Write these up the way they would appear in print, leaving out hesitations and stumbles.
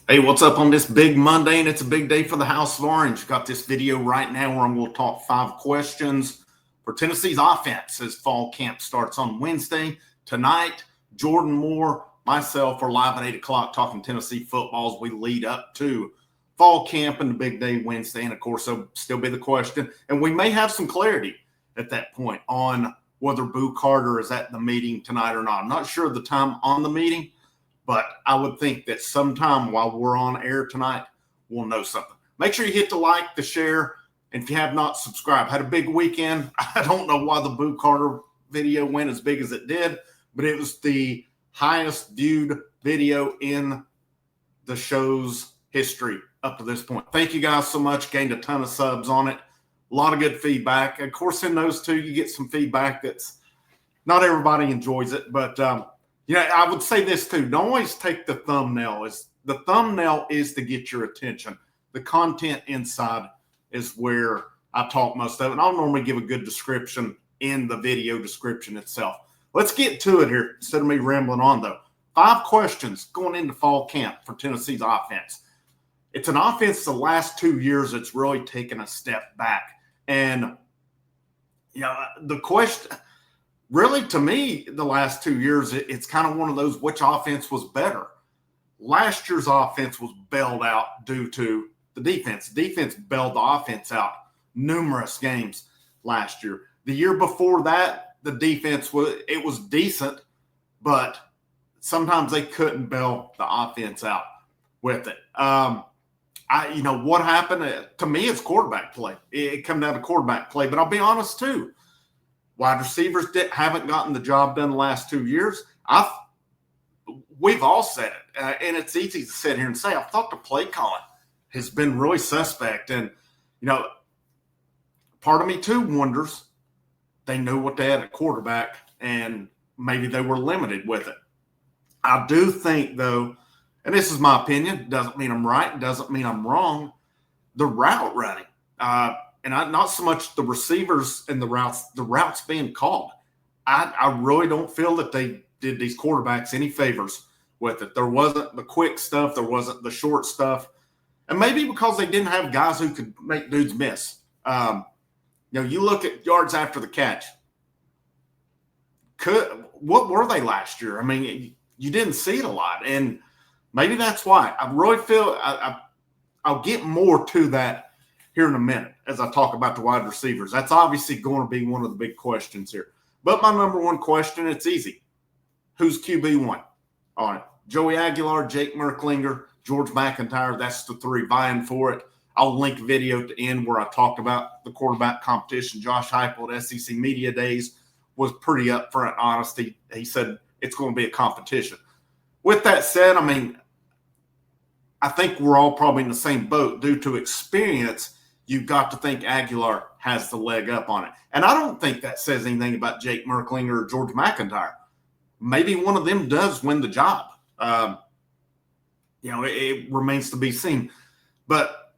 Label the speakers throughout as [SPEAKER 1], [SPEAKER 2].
[SPEAKER 1] Hey, what's up on this big Monday? And it's a big day for the House of Orange. Got this video right now where I'm going to talk 5 questions for Tennessee's offense as fall camp starts on Wednesday. Tonight, Jordan Moore, myself are live at 8 o'clock talking Tennessee football as we lead up to fall camp and the big day Wednesday. And of course, there'll still be the question. And we may have some clarity at that point on whether Boo Carter is at the meeting tonight or not. I'm not sure of the time on the meeting, but I would think that sometime while we're on air tonight, we'll know something. Make sure you hit the like, the share, and if you have not subscribed. Had a big weekend. I don't know why the Boo Carter video went as big as it did, but it was the highest viewed video in the show's history up to this point. Thank you guys so much. Gained a ton of subs on it. A lot of good feedback. Of course, in those two, you get some feedback that's not everybody enjoys it, but I would say this too. Don't always take the thumbnail. The thumbnail is to get your attention. The content inside is where I talk most of it. And I'll normally give a good description in the video description itself. Let's get to it here instead of me rambling on, though. 5 questions going into fall camp for Tennessee's offense. It's an offense the last 2 years that's really taken a step back. And, the question – really, to me, the last 2 years, it's kind of one of those which offense was better. Last year's offense was bailed out due to the defense. The defense bailed the offense out numerous games last year. The year before that, the defense was decent, but sometimes they couldn't bail the offense out with it. What happened to me? It's quarterback play. It comes down to quarterback play, but I'll be honest too. Wide receivers haven't gotten the job done the last 2 years. We've all said it, and it's easy to sit here and say, I thought the play calling has been really suspect. And, part of me too wonders they knew what they had at quarterback, and maybe they were limited with it. I do think, though, and this is my opinion, doesn't mean I'm right, doesn't mean I'm wrong, the route running. And not so much the receivers and the routes being called. I really don't feel that they did these quarterbacks any favors with it. There wasn't the quick stuff. There wasn't the short stuff. And maybe because they didn't have guys who could make dudes miss. You look at yards after the catch. What were they last year? I mean, you didn't see it a lot. And maybe that's why. I really feel I'll get more to that here in a minute as I talk about the wide receivers. That's obviously going to be one of the big questions here. But my number one question, it's easy. Who's QB1 on it? Joey Aguilar, Jake Merklinger, George McIntyre. That's the 3 vying for it. I'll link a video at the end where I talked about the quarterback competition. Josh Heupel at SEC Media Days was pretty upfront, honest. He said it's going to be a competition. With that said, I think we're all probably in the same boat due to experience. You've got to think Aguilar has the leg up on it. And I don't think that says anything about Jake Merklinger or George McIntyre. Maybe one of them does win the job. It remains to be seen. But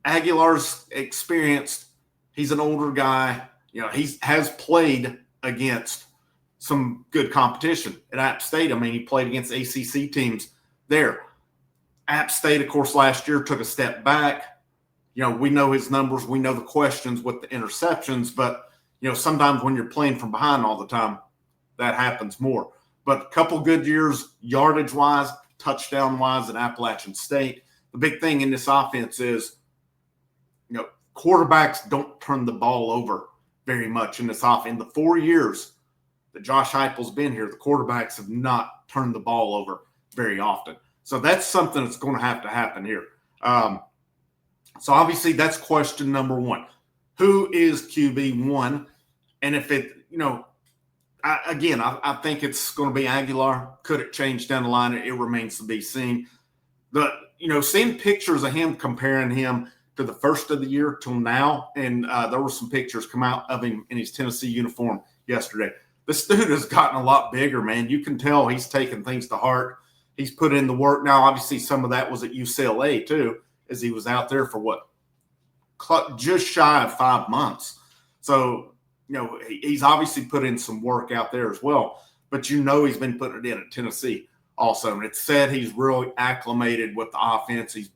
[SPEAKER 1] Aguilar's experienced. He's an older guy. He has played against some good competition at App State. He played against ACC teams there. App State, of course, last year took a step back. We know his numbers. We know the questions with the interceptions. But, sometimes when you're playing from behind all the time, that happens more. But a couple good years, yardage-wise, touchdown-wise at Appalachian State. The big thing in this offense is, quarterbacks don't turn the ball over very much in this offense. In the 4 years that Josh Heupel's been here, the quarterbacks have not turned the ball over very often. So that's something that's going to happen here. So obviously that's question number 1. Who is QB1? And if it, I think it's going to be Aguilar. Could it change down the line? It remains to be seen. But, seeing pictures of him, comparing him to the first of the year till now, and there were some pictures come out of him in his Tennessee uniform yesterday. This dude has gotten a lot bigger, man. You can tell he's taking things to heart. He's put in the work. Now, obviously, some of that was at UCLA, too, as he was out there for just shy of 5 months. So, he's obviously put in some work out there as well. But he's been putting it in at Tennessee. also. And it's said he's really acclimated with the offense. He's,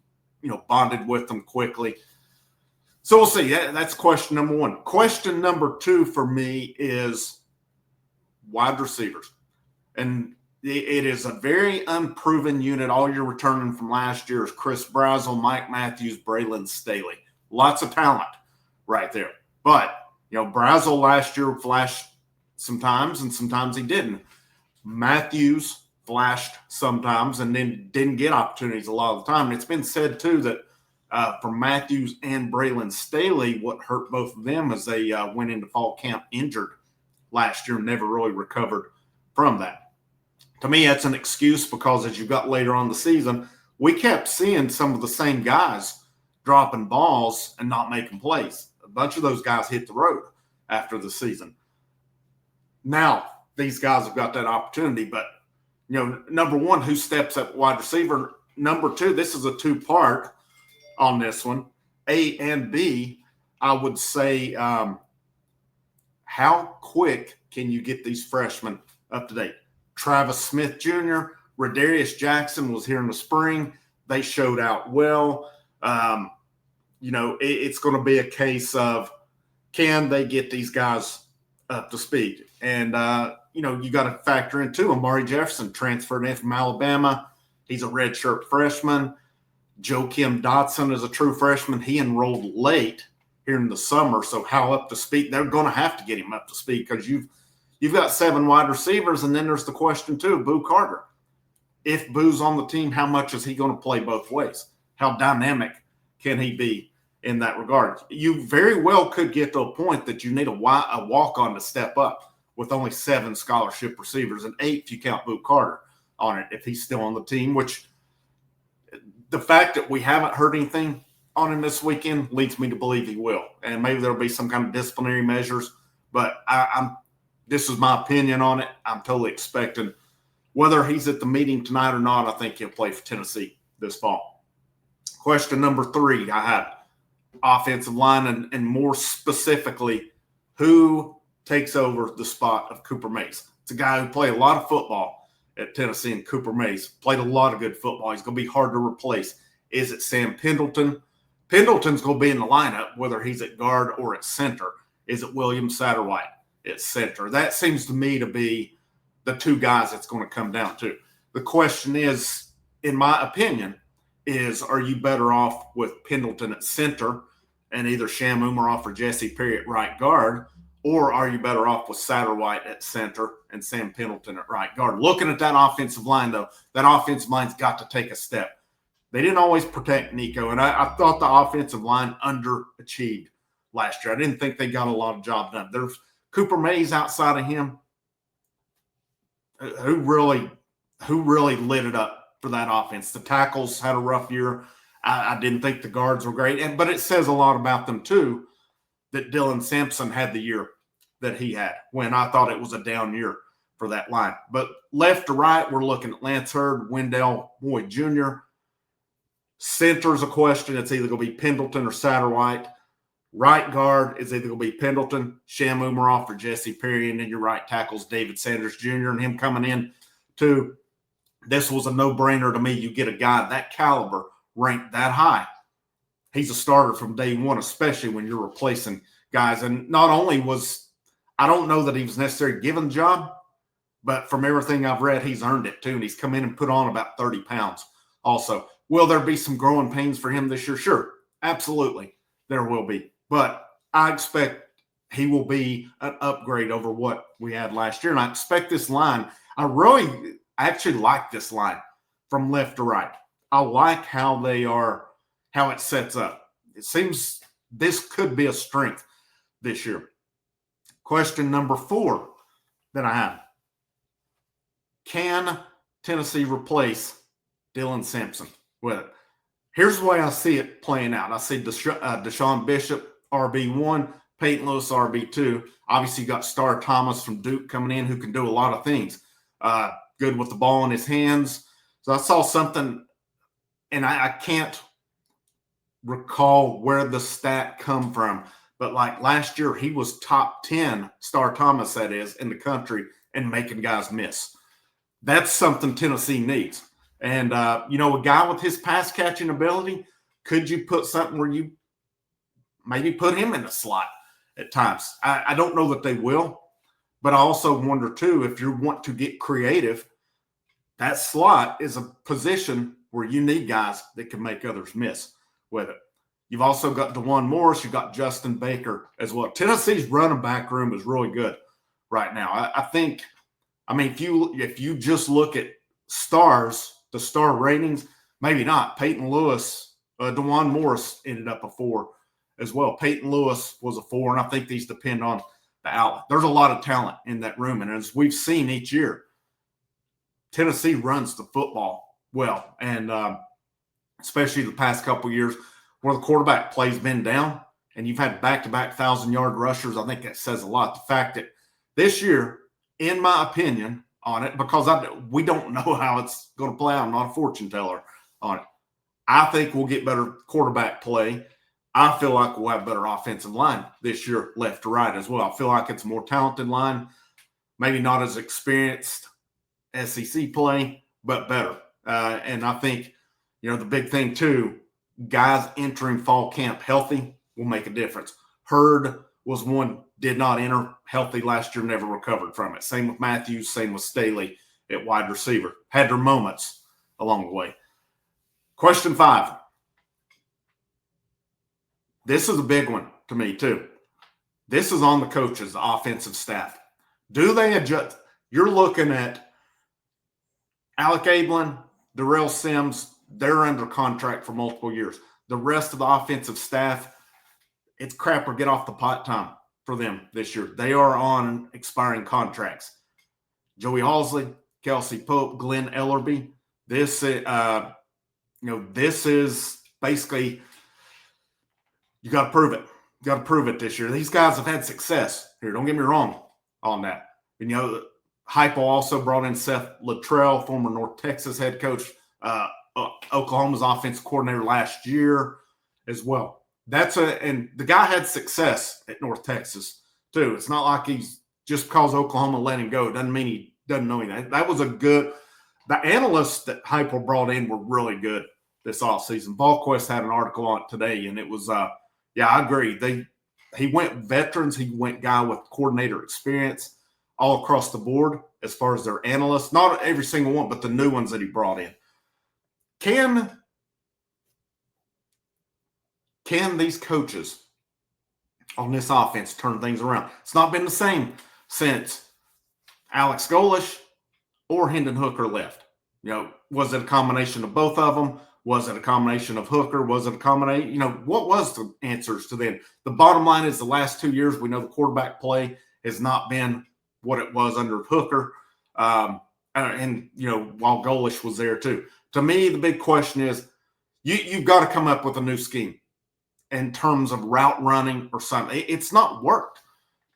[SPEAKER 1] bonded with them quickly. So we'll see. That's question number one. Question number two for me is wide receivers. And it is a very unproven unit. All you're returning from last year is Chris Brazel, Mike Matthews, Braylon Staley. Lots of talent right there. But, Brazel last year flashed sometimes, and sometimes he didn't. Matthews flashed sometimes and then didn't get opportunities a lot of the time. And it's been said, too, that for Matthews and Braylon Staley, what hurt both of them is they went into fall camp injured last year and never really recovered from that. To me, that's an excuse because as you got later on the season, we kept seeing some of the same guys dropping balls and not making plays. A bunch of those guys hit the road after the season. Now, these guys have got that opportunity, but, number one, who steps up wide receiver? Number two, this is a two-part on this one, A and B. I would say how quick can you get these freshmen up to date? Travis Smith Jr., Radarius Jackson was here in the spring. They showed out well. It's going to be a case of can they get these guys up to speed? And, you got to factor in, too, Amari Jefferson transferred in from Alabama. He's a redshirt freshman. Joakim Dotson is a true freshman. He enrolled late here in the summer, so how up to speed? They're going to have to get him up to speed because you've got 7 wide receivers, and then there's the question, too, Boo Carter. If Boo's on the team, how much is he going to play both ways? How dynamic can he be in that regard? You very well could get to a point that you need a walk-on to step up with only 7 scholarship receivers and 8 if you count Boo Carter on it, if he's still on the team, which the fact that we haven't heard anything on him this weekend leads me to believe he will. And maybe there'll be some kind of disciplinary measures, but this is my opinion on it. I'm totally expecting whether he's at the meeting tonight or not, I think he'll play for Tennessee this fall. Question number 3, I have offensive line and more specifically, who takes over the spot of Cooper Mays? It's a guy who played a lot of football at Tennessee, and Cooper Mays played a lot of good football. He's going to be hard to replace. Is it Sam Pendleton? Pendleton's going to be in the lineup, whether he's at guard or at center. Is it William Satterwhite at center? That seems to me to be the 2 guys it's going to come down to. The question is, in my opinion, are you better off with Pendleton at center and either Sham Umaroff or Jesse Perry at right guard, or are you better off with Satterwhite at center and Sam Pendleton at right guard? Looking at that offensive line, though, that offensive line's got to take a step. They didn't always protect Nico, and I thought the offensive line underachieved last year. I didn't think they got a lot of job done. There's Cooper Mays outside of him. Who really lit it up for that offense? The tackles had a rough year. I didn't think the guards were great, but it says a lot about them, too, that Dylan Sampson had the year that he had when I thought it was a down year for that line. But left to right, we're looking at Lance Hurd, Wendell Boyd Jr. Center's a question. It's either going to be Pendleton or Satterwhite. Right guard is either going to be Pendleton, Sham Umaroff, or Jesse Perry. And then your right tackle's David Sanders Jr. And him coming in to this was a no-brainer to me. You get a guy that caliber ranked that high. He's a starter from day one, especially when you're replacing guys. And not only I don't know that he was necessarily given the job, but from everything I've read, he's earned it too. And he's come in and put on about 30 pounds also. Will there be some growing pains for him this year? Sure, absolutely, there will be. But I expect he will be an upgrade over what we had last year. And I expect this line, I actually like this line from left to right. I like how it sets up. It seems this could be a strength this year. Question number 4 that I have. Can Tennessee replace Dylan Sampson with it? Here's the way I see it playing out. I see Deshaun Bishop, RB1, Peyton Lewis, RB2. Obviously, you got Star Thomas from Duke coming in who can do a lot of things. Good with the ball in his hands. So I saw something, and I can't recall where the stat come from, but like last year, he was top 10, Star Thomas that is, in the country and making guys miss. That's something Tennessee needs. And, a guy with his pass catching ability, could you put something where you maybe put him in the slot at times? I don't know that they will, but I also wonder, too, if you want to get creative, that slot is a position where you need guys that can make others miss with it. You've also got DeJuan Morris. You've got Justin Baker as well. Tennessee's running back room is really good right now. I think, if you just look at the star ratings, maybe not. Peyton Lewis, DeJuan Morris ended up a 4 as well. Peyton Lewis was a 4, and I think these depend on the outlet. There's a lot of talent in that room, and as we've seen each year, Tennessee runs the football well, and especially the past couple of years where the quarterback play's been down, and you've had back-to-back 1,000-yard rushers. I think that says a lot. The fact that this year, in my opinion on it, because we don't know how it's going to play. I'm not a fortune teller on it. I think we'll get better quarterback play. I feel like we'll have better offensive line this year, left to right as well. I feel like it's a more talented line, maybe not as experienced SEC play, but better. And I think, the big thing too, guys entering fall camp healthy will make a difference. Hurd was one, did not enter healthy last year, never recovered from it. Same with Matthews, same with Staley at wide receiver. Had their moments along the way. Question 5. This is a big one to me too. This is on the coaches, the offensive staff. Do they adjust? You're looking at Alec Ablin, Darrell Sims, they're under contract for multiple years. The rest of the offensive staff, it's crap or get off the pot time for them this year. They are on expiring contracts. Joey Halsley, Kelsey Pope, Glenn Ellerby. This is basically, you got to prove it. You got to prove it this year. These guys have had success here. Don't get me wrong on that. And, Heupel also brought in Seth Luttrell, former North Texas head coach, Oklahoma's offensive coordinator last year as well. And the guy had success at North Texas too. It's not like he's just because Oklahoma let him go. Doesn't mean he doesn't know anything. That was the analysts that Heupel brought in were really good this offseason. Volquest had an article on it today, and it was, I agree. He went veterans. He went guy with coordinator experience all across the board as far as their analysts. Not every single one, but the new ones that he brought in. Can these coaches on this offense turn things around? It's not been the same since Alex Golesh or Hendon Hooker left. Was it a combination of both of them? Was it a combination of Hooker? Was it a combination? What was the answers to them? The bottom line is the last 2 years, we know the quarterback play has not been what it was under Hooker. While Golesh was there too. To me, the big question is you've got to come up with a new scheme in terms of route running or something. It's not worked.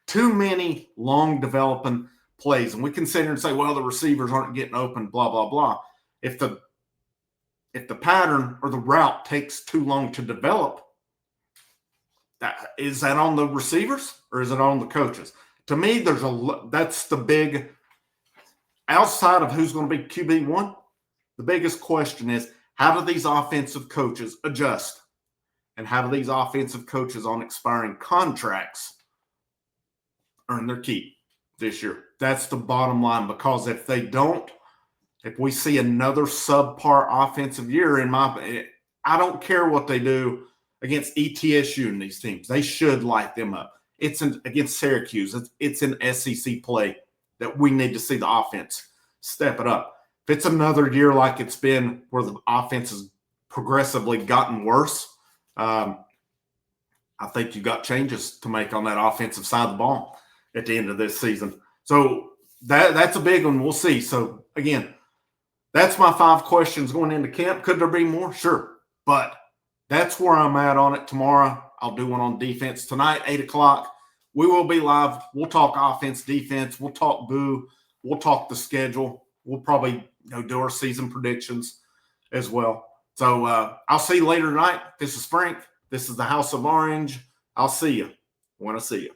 [SPEAKER 1] Too many long developing plays. And we can sit here and say, well, the receivers aren't getting open, blah, blah, blah. If the pattern or the route takes too long to develop, is that on the receivers or is it on the coaches? To me, that's the big, outside of who's going to be QB1, the biggest question is, how do these offensive coaches adjust? And how do these offensive coaches on expiring contracts earn their keep this year? That's the bottom line, because if they don't, if we see another subpar offensive year, I don't care what they do against ETSU and these teams. They should light them up. It's against Syracuse. It's an SEC play that we need to see the offense step it up. If it's another year like it's been where the offense has progressively gotten worse, I think you got changes to make on that offensive side of the ball at the end of this season. So that's a big one. We'll see. So, again, that's my 5 questions going into camp. Could there be more? Sure. But that's where I'm at on it. Tomorrow, I'll do one on defense. Tonight, 8 o'clock, we will be live. We'll talk offense, defense. We'll talk boo. We'll talk the schedule. We'll probably do our season predictions as well. So I'll see you later tonight. This is Frank. This is the House of Orange. I'll see you when I see you.